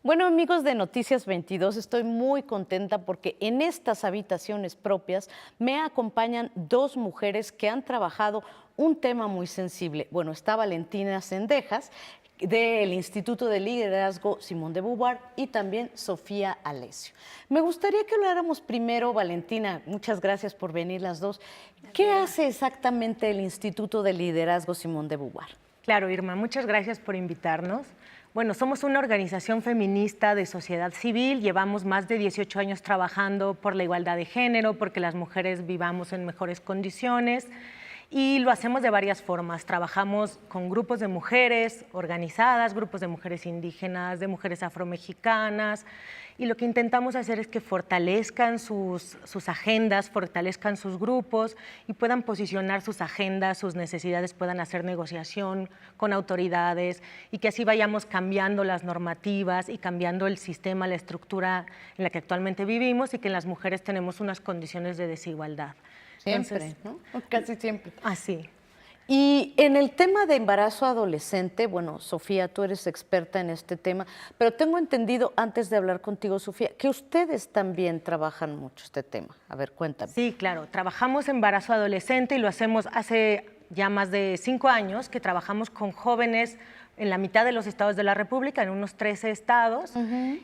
Bueno, amigos de Noticias 22, estoy muy contenta porque en estas habitaciones propias me acompañan dos mujeres que han trabajado un tema muy sensible. Bueno, está Valentina Cendejas, del Instituto de Liderazgo Simón de Beauvoir, y también Sofía Alessio. Me gustaría que habláramos primero, Valentina, muchas gracias por venir las dos. ¿Qué hace exactamente el Instituto de Liderazgo Simón de Beauvoir? Claro, Irma, muchas gracias por invitarnos. Bueno, somos una organización feminista de sociedad civil, llevamos más de 18 años trabajando por la igualdad de género, porque las mujeres vivamos en mejores condiciones, y lo hacemos de varias formas. Trabajamos con grupos de mujeres organizadas, grupos de mujeres indígenas, de mujeres afromexicanas, y lo que intentamos hacer es que fortalezcan sus agendas, fortalezcan sus grupos y puedan posicionar sus agendas, sus necesidades, puedan hacer negociación con autoridades y que así vayamos cambiando las normativas y cambiando el sistema, la estructura en la que actualmente vivimos y que en las mujeres tenemos unas condiciones de desigualdad. Siempre, Entonces, ¿no? Casi siempre. Así. Y en el tema de embarazo adolescente, bueno, Sofía, tú eres experta en este tema, pero tengo entendido, antes de hablar contigo, Sofía, que ustedes también trabajan mucho este tema. A ver, cuéntame. Sí, claro, trabajamos embarazo adolescente y lo hacemos hace ya más de 5 años, que trabajamos con jóvenes en la mitad de los estados de la República, en unos 13 estados,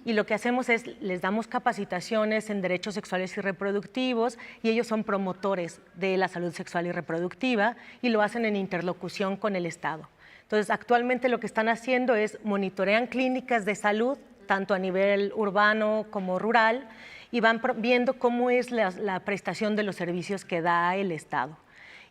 y lo que hacemos es, les damos capacitaciones en derechos sexuales y reproductivos, y ellos son promotores de la salud sexual y reproductiva, y lo hacen en interlocución con el Estado. Entonces, actualmente lo que están haciendo es monitorean clínicas de salud, tanto a nivel urbano como rural, y van viendo cómo es la prestación de los servicios que da el Estado,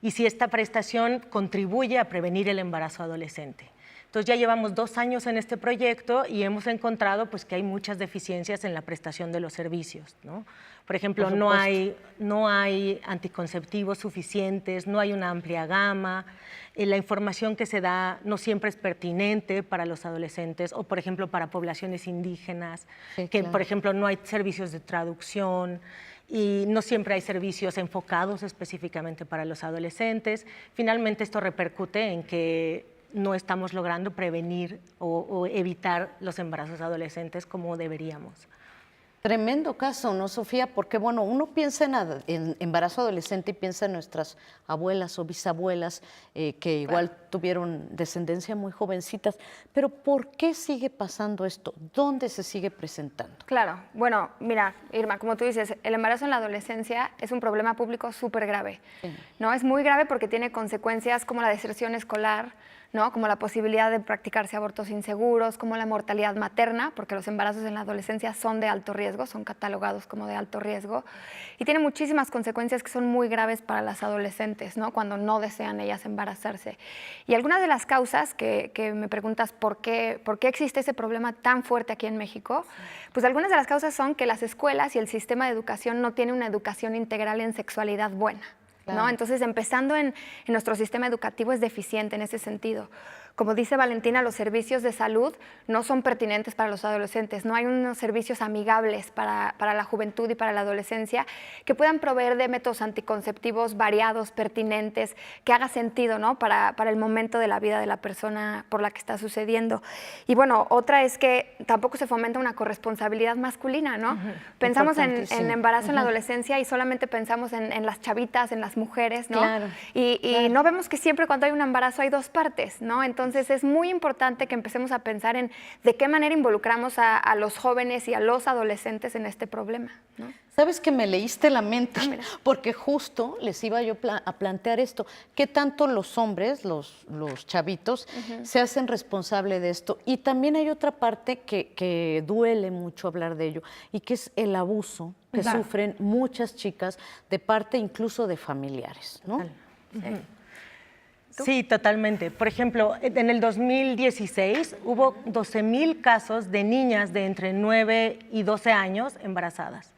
y si esta prestación contribuye a prevenir el embarazo adolescente. Entonces ya llevamos 2 años en este proyecto y hemos encontrado pues, que hay muchas deficiencias en la prestación de los servicios, ¿no? Por ejemplo, no hay anticonceptivos suficientes, no hay una amplia gama, la información que se da no siempre es pertinente para los adolescentes o, por ejemplo, para poblaciones indígenas, Sí, que, claro. por ejemplo, no hay servicios de traducción y no siempre hay servicios enfocados específicamente para los adolescentes. Finalmente, esto repercute en que no estamos logrando prevenir o evitar los embarazos adolescentes como deberíamos. Tremendo caso, ¿no, Sofía? Porque, bueno, uno piensa en embarazo adolescente y piensa en nuestras abuelas o bisabuelas que igual tuvieron descendencia muy jovencitas, pero ¿por qué sigue pasando esto? ¿Dónde se sigue presentando? Claro, bueno, mira, Irma, como tú dices, el embarazo en la adolescencia es un problema público súper grave, ¿no? Es muy grave porque tiene consecuencias como la deserción escolar, ¿no? Como la posibilidad de practicarse abortos inseguros, como la mortalidad materna, porque los embarazos en la adolescencia son de alto riesgo, son catalogados como de alto riesgo, y tiene muchísimas consecuencias que son muy graves para las adolescentes, ¿no? Cuando no desean ellas embarazarse. Y algunas de las causas que me preguntas por qué existe ese problema tan fuerte aquí en México, pues algunas de las causas son que las escuelas y el sistema de educación no tienen una educación integral en sexualidad buena. Claro. ¿No? Entonces, empezando en nuestro sistema educativo es deficiente en ese sentido. Como dice Valentina, los servicios de salud no son pertinentes para los adolescentes, no hay unos servicios amigables para la juventud y para la adolescencia que puedan proveer de métodos anticonceptivos variados, pertinentes, que haga sentido, ¿no? para el momento de la vida de la persona por la que está sucediendo. Y bueno, otra es que tampoco se fomenta una corresponsabilidad masculina, ¿no? Pensamos en embarazo en la adolescencia y solamente pensamos en las chavitas, en las mujeres, ¿no? Claro. Y no vemos que siempre cuando hay un embarazo hay 2 partes, ¿no? Entonces es muy importante que empecemos a pensar en de qué manera involucramos a los jóvenes y a los adolescentes en este problema, ¿no? Sabes que me leíste la mente, Mira. porque justo les iba yo a plantear esto, ¿qué tanto los hombres, los chavitos, se hacen responsables de esto? Y también hay otra parte que duele mucho hablar de ello, y que es el abuso que sufren muchas chicas de parte incluso de familiares, ¿no? Sí, totalmente. Por ejemplo, en el 2016 hubo 12,000 casos de niñas de entre 9 y 12 años embarazadas.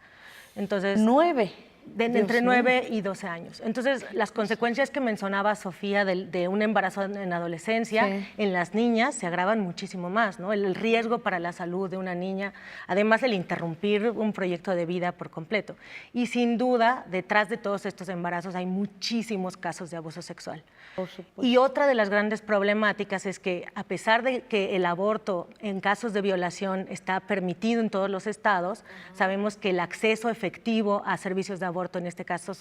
Entonces, 9. entre 9 y 12 años. Entonces, las consecuencias que mencionaba Sofía de un embarazo en adolescencia, en las niñas se agravan muchísimo más, ¿no? El riesgo para la salud de una niña, además el interrumpir un proyecto de vida por completo. Y sin duda, detrás de todos estos embarazos hay muchísimos casos de abuso sexual. Por supuesto. Y otra de las grandes problemáticas es que, a pesar de que el aborto en casos de violación está permitido en todos los estados, sabemos que el acceso efectivo a servicios de aborto en este caso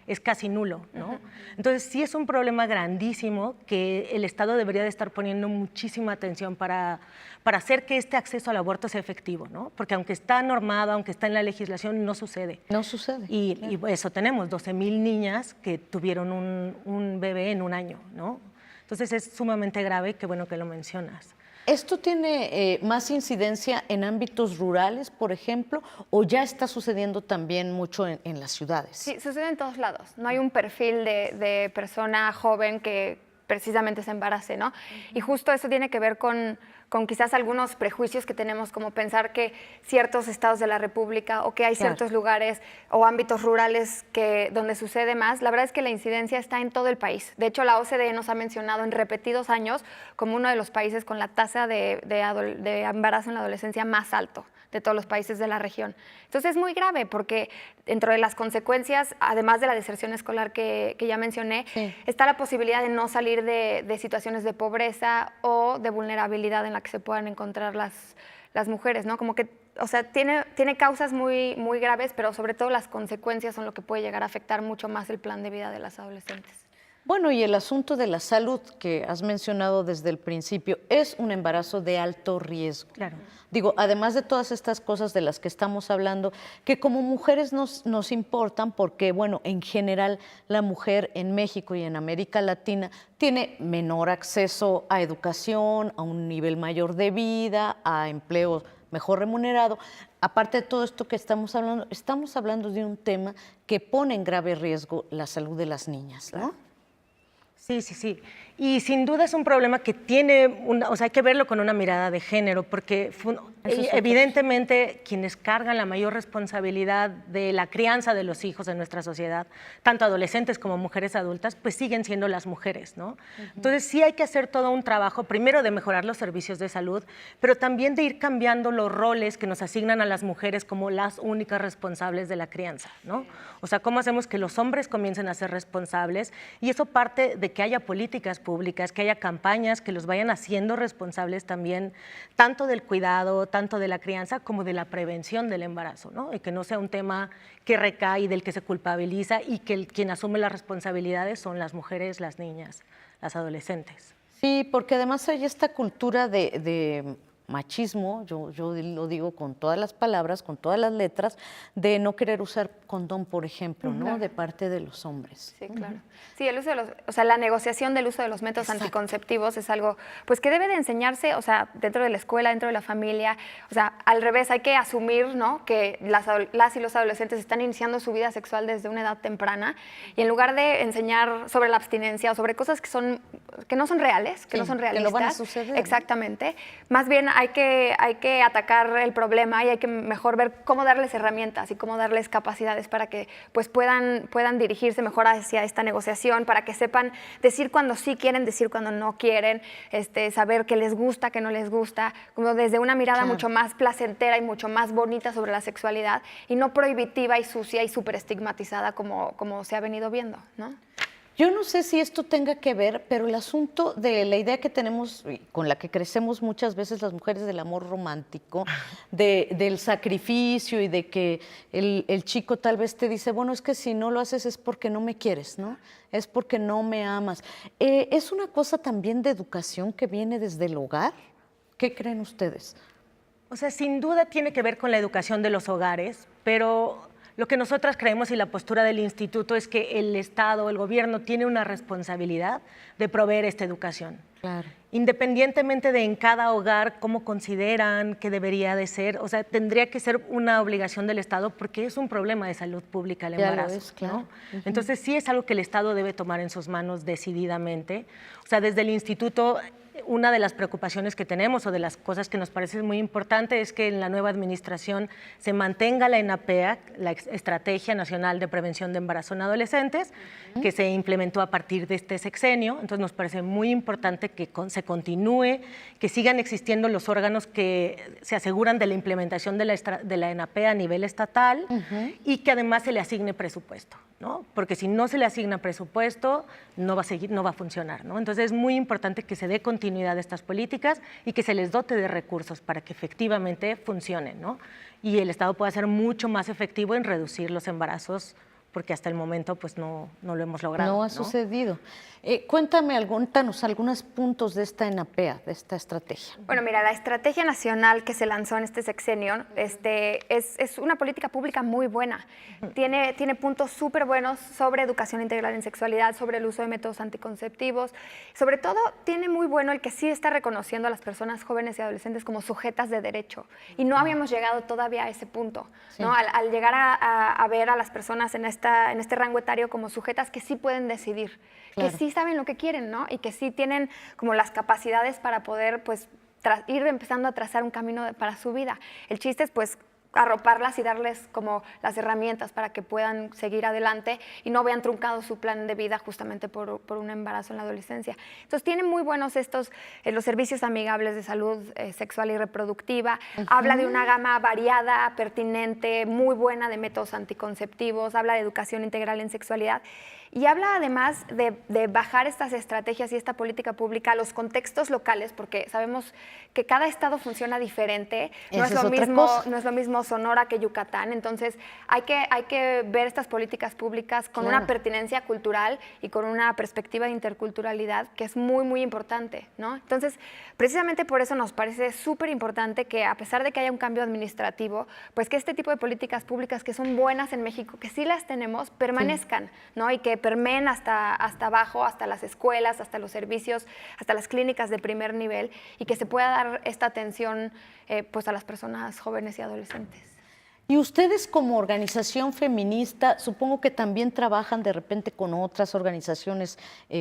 es casi nulo, ¿no? Entonces sí es un problema grandísimo que el Estado debería de estar poniendo muchísima atención para hacer que este acceso al aborto sea efectivo, ¿no? Porque aunque está normado, aunque está en la legislación, no sucede. No sucede. Y eso tenemos, 12,000 niñas que tuvieron un bebé en un año, ¿no? Entonces es sumamente grave, qué bueno que lo mencionas. ¿Esto tiene más incidencia en ámbitos rurales, por ejemplo, o ya está sucediendo también mucho en las ciudades? Sí, sucede en todos lados. No hay un perfil de persona joven que precisamente se embarace, ¿no? Y justo eso tiene que ver con quizás algunos prejuicios que tenemos, como pensar que ciertos estados de la República o que hay ciertos lugares o ámbitos rurales donde sucede más. La verdad es que la incidencia está en todo el país. De hecho, la OCDE nos ha mencionado en repetidos años como uno de los países con la tasa de embarazo en la adolescencia más alto de todos los países de la región. Entonces es muy grave porque dentro de las consecuencias, además de la deserción escolar que ya mencioné, está la posibilidad de no salir de situaciones de pobreza o de vulnerabilidad en la que se puedan encontrar las mujeres, ¿no? Como que, o sea, tiene causas muy, muy graves, pero sobre todo las consecuencias son lo que puede llegar a afectar mucho más el plan de vida de las adolescentes. Bueno, y el asunto de la salud que has mencionado desde el principio, es un embarazo de alto riesgo. Claro. Digo, además de todas estas cosas de las que estamos hablando, que como mujeres nos importan porque, bueno, en general la mujer en México y en América Latina tiene menor acceso a educación, a un nivel mayor de vida, a empleo mejor remunerado. Aparte de todo esto que estamos hablando de un tema que pone en grave riesgo la salud de las niñas, ¿no? Sí, sí, sí. Y sin duda es un problema que tiene, o sea, hay que verlo con una mirada de género, porque evidentemente quienes cargan la mayor responsabilidad de la crianza de los hijos en nuestra sociedad, tanto adolescentes como mujeres adultas, pues siguen siendo las mujeres, ¿no? Entonces sí hay que hacer todo un trabajo, primero de mejorar los servicios de salud, pero también de ir cambiando los roles que nos asignan a las mujeres como las únicas responsables de la crianza, ¿no? O sea, cómo hacemos que los hombres comiencen a ser responsables, y eso parte de que haya políticas públicas, que haya campañas que los vayan haciendo responsables también, tanto del cuidado, tanto de la crianza, como de la prevención del embarazo, ¿no? Y que no sea un tema que recae y del que se culpabiliza, y que quien asume las responsabilidades son las mujeres, las niñas, las adolescentes. Sí, porque además hay esta cultura de machismo, yo lo digo con todas las palabras, con todas las letras, de no querer usar condón, por ejemplo, ¿no? De parte de los hombres. Sí, claro. Sí, el uso la negociación del uso de los métodos anticonceptivos es algo, pues, que debe de enseñarse, o sea, dentro de la escuela, dentro de la familia. O sea, al revés, hay que asumir, ¿no?, que las y los adolescentes están iniciando su vida sexual desde una edad temprana, y en lugar de enseñar sobre la abstinencia o sobre cosas que no son reales, que no son realistas, que no van a suceder. Exactamente. Más bien hay que atacar el problema, y hay que mejor ver cómo darles herramientas y cómo darles capacidades para que, pues, puedan dirigirse mejor hacia esta negociación, para que sepan decir cuando sí quieren, decir cuando no quieren, saber qué les gusta, qué no les gusta, como desde una mirada mucho más placentera y mucho más bonita sobre la sexualidad, y no prohibitiva y sucia y súper estigmatizada como se ha venido viendo, ¿no? Yo no sé si esto tenga que ver, pero el asunto de la idea que tenemos, con la que crecemos muchas veces las mujeres, del amor romántico, del sacrificio, y de que el chico tal vez te dice, bueno, es que si no lo haces es porque no me quieres, ¿no? Es porque no me amas. ¿Es una cosa también de educación que viene desde el hogar? ¿Qué creen ustedes? O sea, sin duda tiene que ver con la educación de los hogares, pero lo que nosotras creemos, y la postura del instituto, es que el Estado, el gobierno, tiene una responsabilidad de proveer esta educación. Claro. Independientemente de en cada hogar cómo consideran que debería de ser, o sea, tendría que ser una obligación del Estado, porque es un problema de salud pública el embarazo, es, claro. ¿no? Entonces sí es algo que el Estado debe tomar en sus manos decididamente. O sea, desde el instituto una de las preocupaciones que tenemos o de las cosas que nos parece muy importante es que en la nueva administración se mantenga la ENAPEA, la Estrategia Nacional de Prevención de Embarazo en Adolescentes, que se implementó a partir de este sexenio. Entonces nos parece muy importante que se continúe, que sigan existiendo los órganos que se aseguran de la implementación de la ENAPEA a nivel estatal y que además se le asigne presupuesto, ¿no? Porque si no se le asigna presupuesto, no va a funcionar, ¿no? Entonces es muy importante que se dé continuidad a estas políticas y que se les dote de recursos para que efectivamente funcionen, ¿no? Y el Estado pueda ser mucho más efectivo en reducir los embarazos, porque hasta el momento pues no lo hemos logrado. No ha sucedido. Cuéntanos algunos puntos de esta ENAPEA, de esta estrategia. Bueno, mira, la estrategia nacional que se lanzó en este sexenio es una política pública muy buena. Tiene puntos súper buenos sobre educación integral en sexualidad, sobre el uso de métodos anticonceptivos. Sobre todo, tiene muy bueno el que sí está reconociendo a las personas jóvenes y adolescentes como sujetas de derecho. Y no habíamos llegado todavía a ese punto, ¿no? Al llegar a ver a las personas en este rango etario como sujetas que sí pueden decidir, que sí saben lo que quieren, ¿no? Y que sí tienen como las capacidades para poder, pues, ir empezando a trazar un camino para su vida. El chiste es, pues, arroparlas y darles como las herramientas para que puedan seguir adelante y no vean truncado su plan de vida justamente por un embarazo en la adolescencia. Entonces tienen muy buenos los servicios amigables de salud sexual y reproductiva. Habla de una gama variada, pertinente, muy buena de métodos anticonceptivos, habla de educación integral en sexualidad. Y habla además de bajar estas estrategias y esta política pública a los contextos locales, porque sabemos que cada estado funciona diferente. No es lo mismo Sonora que Yucatán. Entonces hay que ver estas políticas públicas con una pertinencia cultural y con una perspectiva de interculturalidad que es muy, muy importante, ¿no? Entonces, precisamente por eso nos parece súper importante que, a pesar de que haya un cambio administrativo, pues que este tipo de políticas públicas que son buenas en México, que sí las tenemos, permanezcan, ¿no? Y que permeen hasta abajo, hasta las escuelas, hasta los servicios, hasta las clínicas de primer nivel, y que se pueda dar esta atención pues a las personas jóvenes y adolescentes. Y ustedes como organización feminista, supongo que también trabajan de repente con otras organizaciones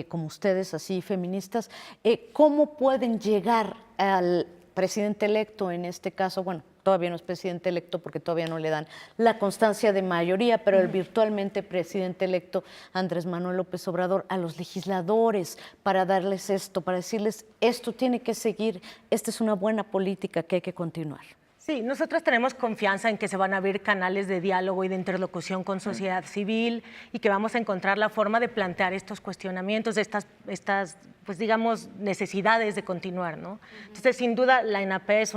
como ustedes, así feministas. ¿Cómo pueden llegar al presidente electo en este caso? Bueno, todavía no es presidente electo porque todavía no le dan la constancia de mayoría, pero el virtualmente presidente electo Andrés Manuel López Obrador, a los legisladores para darles esto, para decirles esto tiene que seguir, esta es una buena política que hay que continuar. Sí, nosotros tenemos confianza en que se van a abrir canales de diálogo y de interlocución con sociedad civil y que vamos a encontrar la forma de plantear estos cuestionamientos, estas pues digamos, necesidades de continuar, ¿no? Entonces, sin duda, la ENAPEA es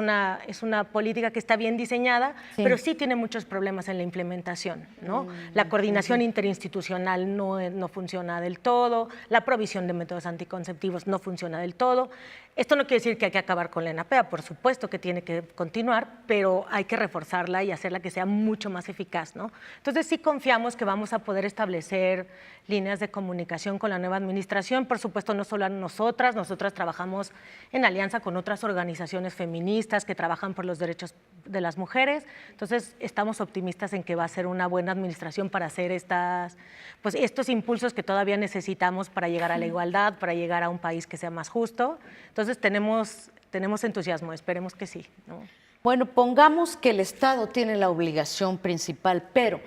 una política que está bien diseñada, pero sí tiene muchos problemas en la implementación, ¿no? La coordinación interinstitucional no funciona del todo, la provisión de métodos anticonceptivos no funciona del todo. Esto no quiere decir que hay que acabar con la ENAPEA, por supuesto que tiene que continuar, pero hay que reforzarla y hacerla que sea mucho más eficaz, ¿no? Entonces, sí confiamos que vamos a poder establecer líneas de comunicación con la nueva administración. Por supuesto, no solo nosotras trabajamos en alianza con otras organizaciones feministas que trabajan por los derechos de las mujeres. Entonces, estamos optimistas en que va a ser una buena administración para hacer estos impulsos que todavía necesitamos para llegar a la igualdad, para llegar a un país que sea más justo. Entonces, tenemos entusiasmo, esperemos que sí, ¿no? Bueno, pongamos que el Estado tiene la obligación principal, pero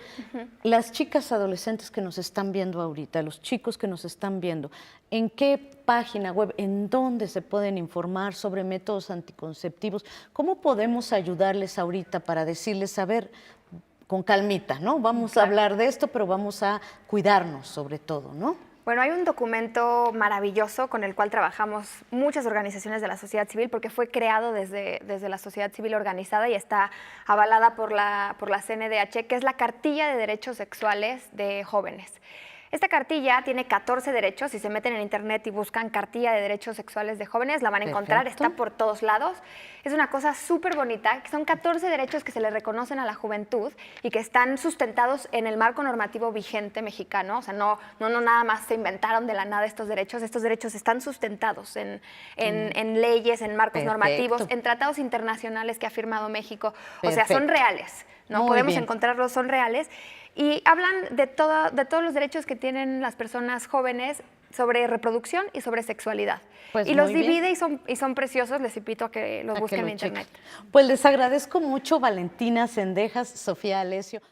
las chicas adolescentes que nos están viendo ahorita, los chicos que nos están viendo, ¿en qué página web, en dónde se pueden informar sobre métodos anticonceptivos? ¿Cómo podemos ayudarles ahorita para decirles, a ver, con calmita, ¿no? Vamos a hablar de esto, pero vamos a cuidarnos sobre todo, ¿no? Bueno, hay un documento maravilloso con el cual trabajamos muchas organizaciones de la sociedad civil, porque fue creado desde la sociedad civil organizada y está avalada por la CNDH, que es la Cartilla de Derechos Sexuales de Jóvenes. Esta cartilla tiene 14 derechos. Si se meten en internet y buscan Cartilla de Derechos Sexuales de Jóvenes, la van a encontrar, está por todos lados. Es una cosa súper bonita, que son 14 derechos que se le reconocen a la juventud y que están sustentados en el marco normativo vigente mexicano. O sea, no nada más se inventaron de la nada estos derechos están sustentados en leyes, en marcos normativos, en tratados internacionales que ha firmado México. O sea, son reales, ¿no? Podemos encontrarlos, son reales. Y hablan de todos los derechos que tienen las personas jóvenes sobre reproducción y sobre sexualidad. Pues y los muy bien. divide y son preciosos, les invito a que los A que busquen lo en internet. chequen. Pues les agradezco mucho, Valentina Cendejas, Sofía Alessio.